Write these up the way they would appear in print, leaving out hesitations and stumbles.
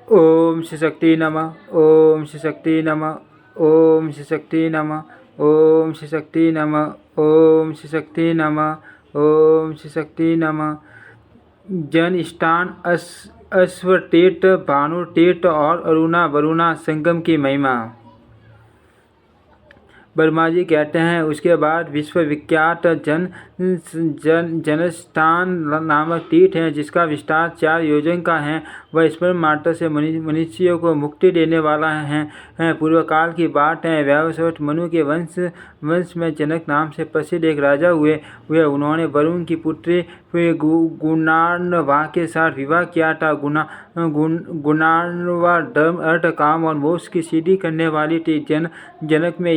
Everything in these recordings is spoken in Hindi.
ओम श्री शक्ति नमः। ओम श्री शक्ति नमः। ओम श्री शक्ति नमः। ओम श्री शक्ति नमः। ओम श्री शक्ति नमः। ओम श्री शक्ति नमः। जन स्थान अश्वतीर्थ, भानुतीर्थ और अरुणा वरुणा संगम की महिमा। वर्मा जी कहते हैं, उसके बाद विश्वविख्यात जनस्थान नामक तीर्थ है, जिसका विस्तार 4 योजन का है। वह स्पर्म मात्र से मनुष्यों को मुक्ति देने वाला है। पूर्व काल की बात है। वैवस्वत मनु के वंश में जनक नाम से प्रसिद्ध एक राजा हुए। उन्होंने वरुण की पुत्री गुणार्णवा के साथ विवाह किया था। गुणार्णवा धर्म, अर्थ, काम और मोक्ष की सिद्धि करने वाली थी। जनक में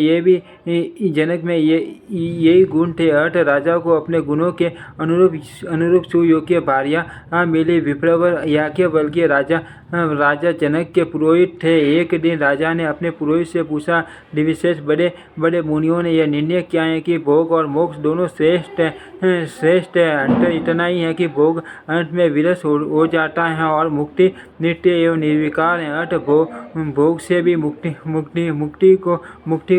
यही गुण थे। अर्थ राजा को अपने गुणों के अनुरूप सुयोग्य भार्या मिली। विप्रवर याज्ञवल्क्य राजा जनक के पुरोहित थे। एक दिन राजा ने अपने पुरोहित से पूछा, निर्विशेष बड़े बड़े मुनियों ने यह निर्णय किया है कि भोग और मोक्ष दोनों श्रेष्ठ है। अंतर इतना ही है कि भोग अंत में विरस हो जाता है और मुक्ति नित्य एवं निर्विकार है। अर्थ भोग से भी मुक्ति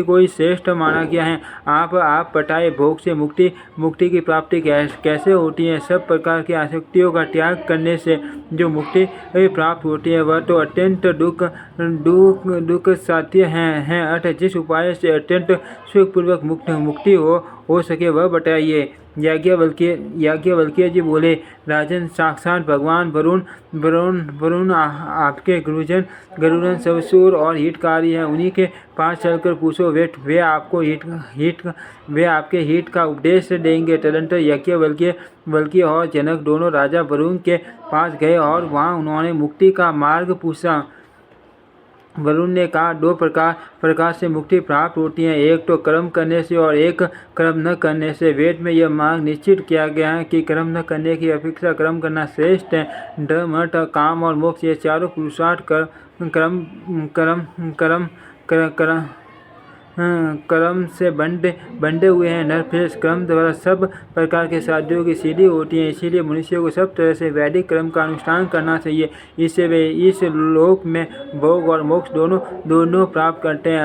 को ही श्रेष्ठ माना गया है। आप बताए, भोग से मुक्ति की प्राप्ति कैसे होती है? सब प्रकार की आसक्तियों का त्याग करने से जो मुक्ति प्राप्त होती है वह तो अत्यंत दुख साध्य है। अर्थ जिस उपाय से अत्यंत सुखपूर्वक मुक्ति हो सके वह बताइए। याज्ञवल्क्य जी बोले, राजन, साक्षात भगवान वरुण आपके गुरुजन गरुड़न सबसूर और हितकारी हैं। उन्हीं के पास चलकर पूछो, वे आपके हित का उपदेश देंगे। तदनंतर याज्ञवल्क्य और जनक दोनों राजा वरुण के पास गए और वहां उन्होंने मुक्ति का मार्ग पूछा। वरुण ने कहा, 2 प्रकार से मुक्ति प्राप्त होती है, एक तो कर्म करने से और एक कर्म न करने से। वेद में यह मार्ग निश्चित किया गया है कि कर्म न करने की अपेक्षा कर्म करना श्रेष्ठ है। धर्म, अर्थ, काम और मोक्ष ये चारों पुरुषार्थ कर्म से बंधे हुए हैं। नरश्रेष्ठ कर्म द्वारा सब प्रकार के साध्यों की सिद्धि होती है। इसीलिए मनुष्यों को सब तरह से वैदिक कर्म का अनुष्ठान करना चाहिए। इससे वे इस लोक में भोग और मोक्ष दोनों प्राप्त करते हैं।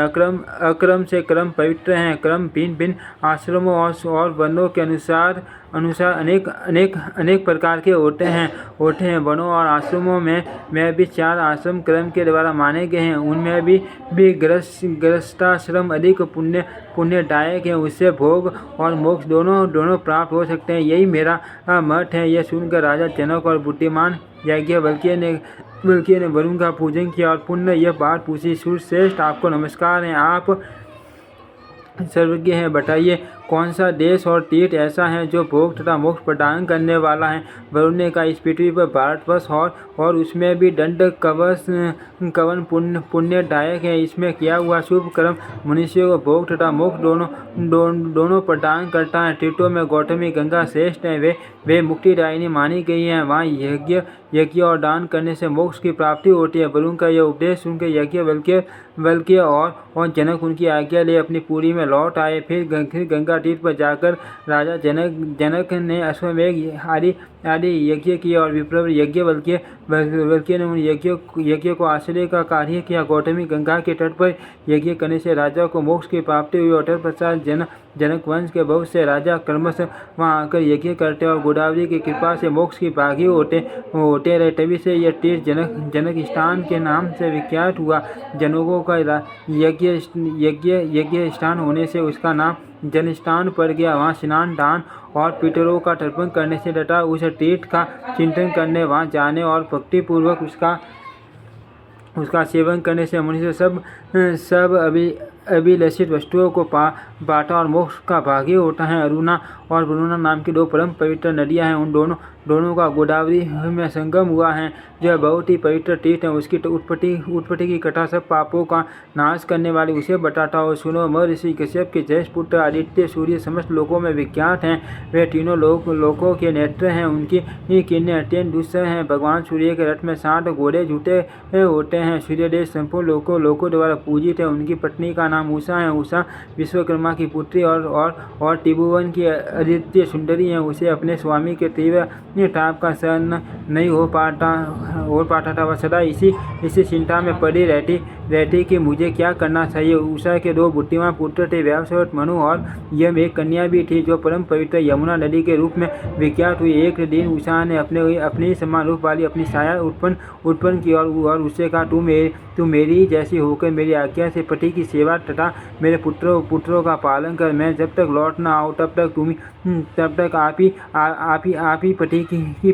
अक्रम से कर्म पवित्र हैं। कर्म भिन्न आश्रमों और वर्णों के अनुसार अनेक प्रकार के होते हैं। वनों और आश्रमों में भी 4 आश्रम कर्म के द्वारा माने गए हैं। उनमें भी गृहस्थाश्रम अधिक पुण्यदायक है। उससे भोग और मोक्ष दोनों प्राप्त हो सकते हैं। यही मेरा मत है। यह सुनकर राजा जनक और बुद्धिमान याज्ञवल्क्य ने वरुण का पूजन किया और पुण्य यह बात पूछी, सूर्यश्रेष्ठ, आपको नमस्कार है, आप सर्वज्ञ हैं। बताइए, कौन सा देश और तीर्थ ऐसा है जो भोग तथा मोक्ष प्रदान करने वाला है? वरुण ने कहा, इस पृथ्वी पर भारतवर्ष और उसमें भी दंड कवन पुण्यदायक है। इसमें किया हुआ शुभ कर्म मनुष्य को भोग तथा मोक्ष दोनों प्रदान करता है। तीर्थों में गौतमी गंगा श्रेष्ठ है। वे मुक्तिदायिनी मानी गई हैं। वहाँ यज्ञ और दान करने से मोक्ष की प्राप्ति होती है। वरुण का यह उपदेश सुनकर याज्ञवल्क्य और जनक उनकी आज्ञा ले अपनी पुरी में लौट आए। फिर गंगा तीर्थ पर जाकर राजा जनक ने अश्वमेघ आदि यज्ञ किए और विप्रवर याज्ञवल्क्य ने उन यज्ञ को आश्रय का कार्य किया। गौतमी गंगा के तट पर यज्ञ करने से राजा को मोक्ष की प्राप्ति हुई। अटल पश्चात जनक वंश के बहुत से राजा क्रमश वहाँ आकर यज्ञ करते और गोदावरी की कृपा से मोक्ष की भागी होते रहे। तभी से यह तीर्थ जनक स्थान के नाम से विख्यात हुआ। जनकों का यज्ञ स्थान होने से उसका नाम जनस्थान पड़ गया। वहाँ स्नान, दान और पितरों का तर्पण करने से तथा उस तीर्थ का चिंतन करने, वहाँ जाने और भक्तिपूर्वक उसका सेवन करने से मनुष्य सब अभिलषित वस्तुओं को पाता और मोक्ष का भागी होता है। अरुणा और वरुणा नाम की 2 परम पवित्र नदियां हैं। उन दोनों का गोदावरी में संगम हुआ है, जो बहुत ही पवित्र तीर्थ है। उसकी उत्पत्ति की कथा सब पापों का नाश करने वाली उसे बताता हो। सुनो, महर्षि कश्यप के ज्येष्ठ पुत्र आदित्य सूर्य समस्त लोकों में विख्यात हैं। वे तीनों लोकों के नेत्र हैं। उनकी किरणें अत्यंत दुस्सह हैं। भगवान सूर्य के रथ में 60 घोड़े जुटे होते हैं। सूर्यदेव संपूर्ण लोकों द्वारा पूजित है। उनकी पत्नी का नाम उषा है। उषा विश्वकर्मा की पुत्री और त्रिभुवन की अद्वितीय सुंदरी है। उसे अपने स्वामी के तीव्र ताप का सहन नहीं हो पाता था। वह सदा इसी चिंता में पड़ी रहती कि मुझे क्या करना चाहिए। उषा के 2 बुद्धिमान पुत्र थे, व्यासवत मनु और यम। एक कन्या भी थी जो परम पवित्र यमुना नदी के रूप में विख्यात हुई। एक दिन उषा ने अपने समान रूप वाली अपनी साया उत्पन्न की और उससे कहा, तू मेरी जैसी होकर मेरी आज्ञा से पति की सेवा तथा मेरे पुत्रों का पालन कर। मैं जब तक लौट न आऊँ तब तक आप ही पति की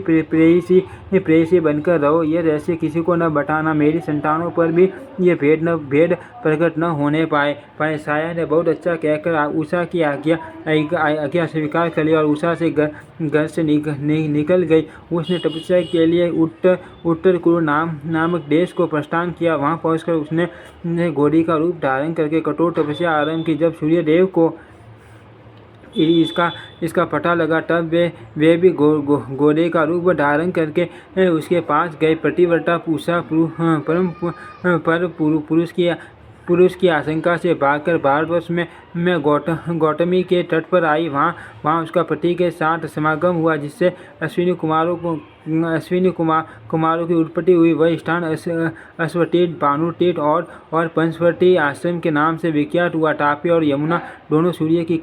प्रेयसी बनकर रहो। यह रहस्य किसी को न बताना। मेरी संतानों पर भी ये भेद प्रकट न होने पाए। साया ने बहुत अच्छा कहकर उषा की आज्ञा स्वीकार कर ली और उषा से घर से निकल गई। उसने तपस्या के लिए उत्तर कुरु नामक देश को प्रस्थान किया। वहां पहुंचकर उसने घोड़ी का रूप धारण करके कठोर तपस्या आरंभ की। जब सूर्यदेव को इसका पता लगा तब वे भी घोड़े का रूप धारण करके उसके पास गए। पतिव्रता उषा पुरुष की आशंका से भागकर भारतवर्ष में गौतमी के तट पर आई। वहाँ उसका पति के साथ समागम हुआ, जिससे अश्विनी कुमारों की उत्पत्ति हुई। वह स्थान अश्वतीर्थ, भानुतीर्थ और पंचवटी आश्रम के नाम से विख्यात हुआ। तापी और यमुना दोनों सूर्य की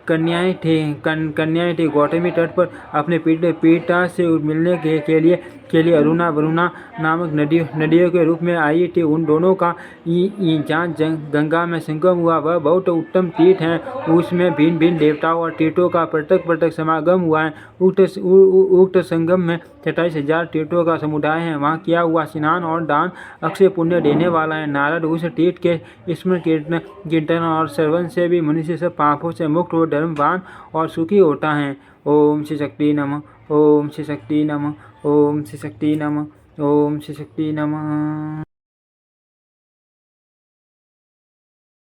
कन्याएं थी। गौतमी तट पर अपने पिता से मिलने के लिए अरुणा वरुणा नामक नदियों के रूप में आई थी। उन दोनों का जहाँ गंगा में संगम हुआ वह बहुत उत्तम तीर्थ है। उसमें भिन्न देवताओं और तीर्थों का पृथक समागम हुआ है। उक्त संगम में 27,000 तीर्थों का समुदाय है। वहाँ किया हुआ स्नान और दान अक्षय पुण्य देने वाला है। नारद उस तीर्थ के स्मरण कीर्तन और श्रवण से भी मनुष्य सब पापों से मुक्त हो धर्मवान और सुखी होता है। ओम श्री शक्ति नमः। ओम श्री शक्ति नमः। ओम श्री शक्ति नमः। ओम श्री शक्ति नमः।